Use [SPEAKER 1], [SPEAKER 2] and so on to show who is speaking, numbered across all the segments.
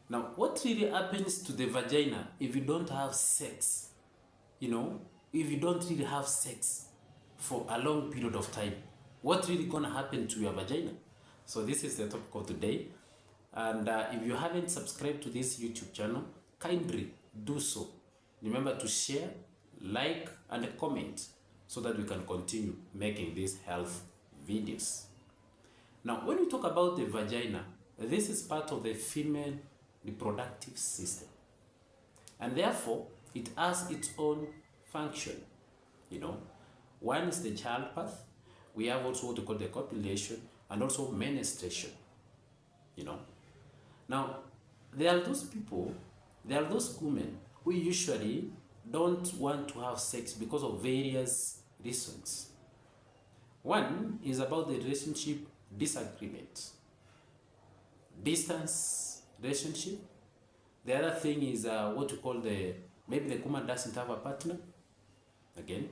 [SPEAKER 1] Now, what really happens to the vagina if you don't have sex? If you don't really have sex for a long period of time, what really gonna happen to your vagina? So this is the topic of today. And if you haven't subscribed to this YouTube channel, kindly do so. Remember to share, like, and comment so that we can continue making these health videos. Now, when we talk about the vagina, this is part of the female reproductive system. And therefore, it has its own function. One is the childbirth. We have also what we call the copulation and also menstruation. Now, there are those people, there are those women who usually don't want to have sex because of various reasons. One is about the relationship disagreement, distance relationship. The other thing is what you call maybe the woman doesn't have a partner. Again,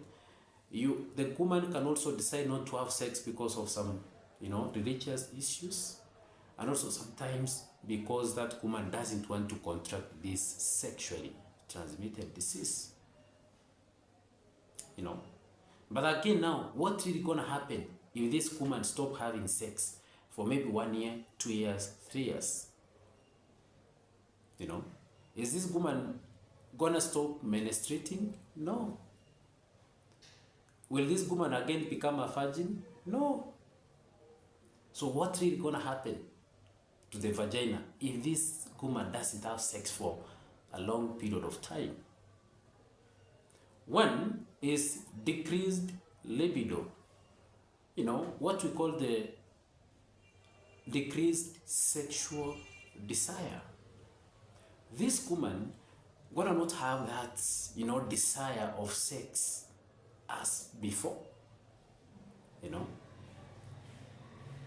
[SPEAKER 1] the woman can also decide not to have sex because of some religious issues, and also sometimes because that woman doesn't want to contract this sexually transmitted disease. But again, now what really gonna happen if this woman stop having sex for maybe 1 year, 2 years, 3 years? Is this woman gonna stop menstruating? No. Will this woman again become a virgin? No. So what really gonna happen to the vagina if this woman doesn't have sex for a long period of time? One is decreased libido. What we call the decreased sexual desire. This woman gonna not have that, desire of sex as before,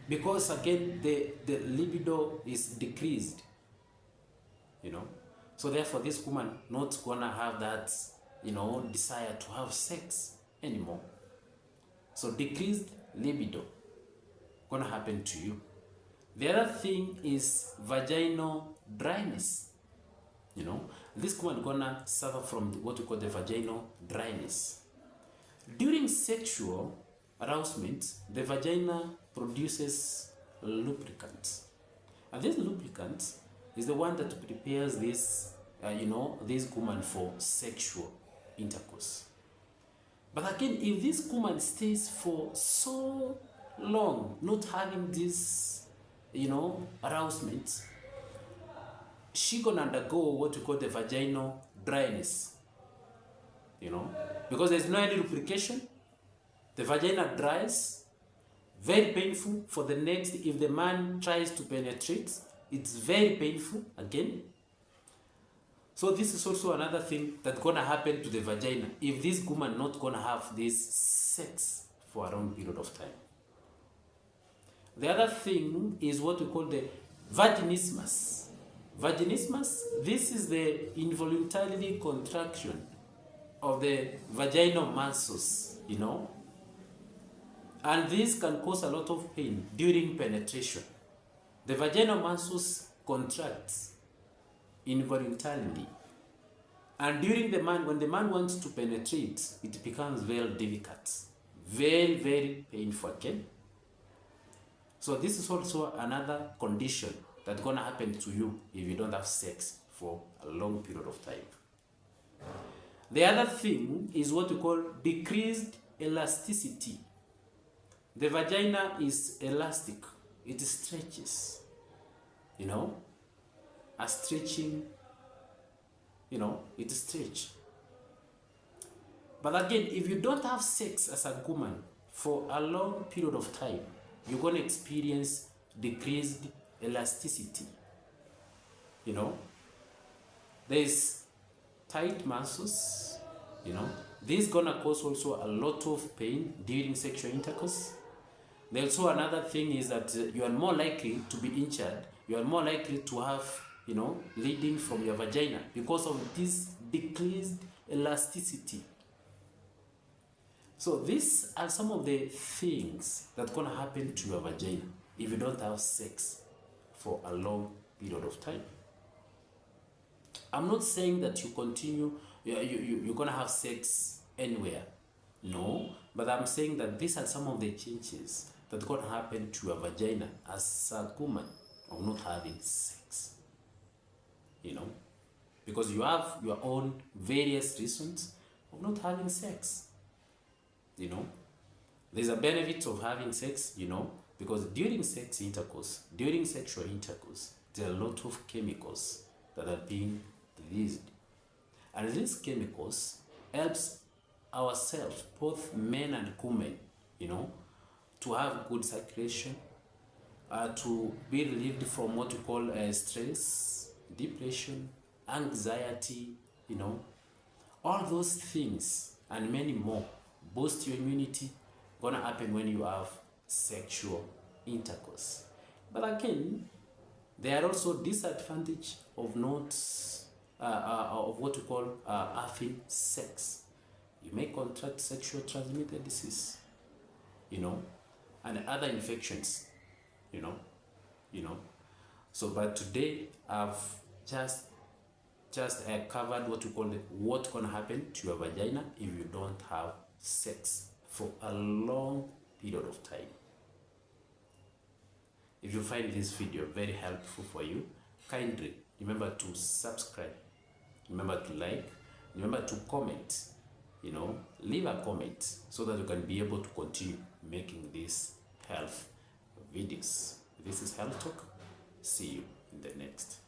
[SPEAKER 1] because again, the libido is decreased, so therefore this woman not gonna have that, desire to have sex anymore. So decreased libido gonna happen to you. The other thing is vaginal dryness. This woman gonna suffer from what we call the vaginal dryness. During sexual arousement, the vagina produces lubricant, and this lubricant is the one that prepares this woman for sexual intercourse. But again, if this woman stays for so long not having this arousement, she gonna undergo what we call the vaginal dryness. Because there's no any lubrication, the vagina dries, very painful for the next. If the man tries to penetrate, it's very painful again. So this is also another thing that's gonna happen to the vagina if this woman not gonna have this sex for a long period of time. The other thing is what we call the vaginismus. Vaginismus, this is the involuntary contraction of the vaginal muscles, and this can cause a lot of pain during penetration. The vaginal muscles contract involuntarily, and when the man wants to penetrate, it becomes very difficult, very, very painful again. So this is also another condition that's gonna happen to you if you don't have sex for a long period of time. The other thing is what we call decreased elasticity. The vagina is elastic. It stretches, a stretching, it stretches. But again, if you don't have sex as a woman for a long period of time, you're going to experience decreased elasticity. There's tight muscles, this is gonna cause also a lot of pain during sexual intercourse. There's also another thing is that you are more likely to be injured, you are more likely to have, bleeding from your vagina because of this decreased elasticity. So these are some of the things that gonna happen to your vagina if you don't have sex for a long period of time. I'm not saying that you continue, you're gonna have sex anywhere. No, but I'm saying that these are some of the changes that could happen to your vagina as a woman of not having sex. You know, because you have your own various reasons of not having sex. You know, there's a benefit of having sex, you know, because during sex intercourse, during sexual intercourse, there are a lot of chemicals that are being released. And these chemicals helps ourselves, both men and women, you know, to have good circulation, to be relieved from what we call stress, depression, anxiety, you know, all those things and many more boost your immunity. Gonna happen when you have sexual intercourse. But again, there are also disadvantage of not of what we call having sex. You may contract sexual transmitted disease, you know, and other infections, you know. So, but today I've just covered what we call what's gonna happen to your vagina if you don't have sex for a long period of time. If you find this video very helpful for you, kindly remember to subscribe, remember to like, remember to comment, you know, leave a comment so that you can be able to continue making these health videos. This is Health Talk. See you in the next.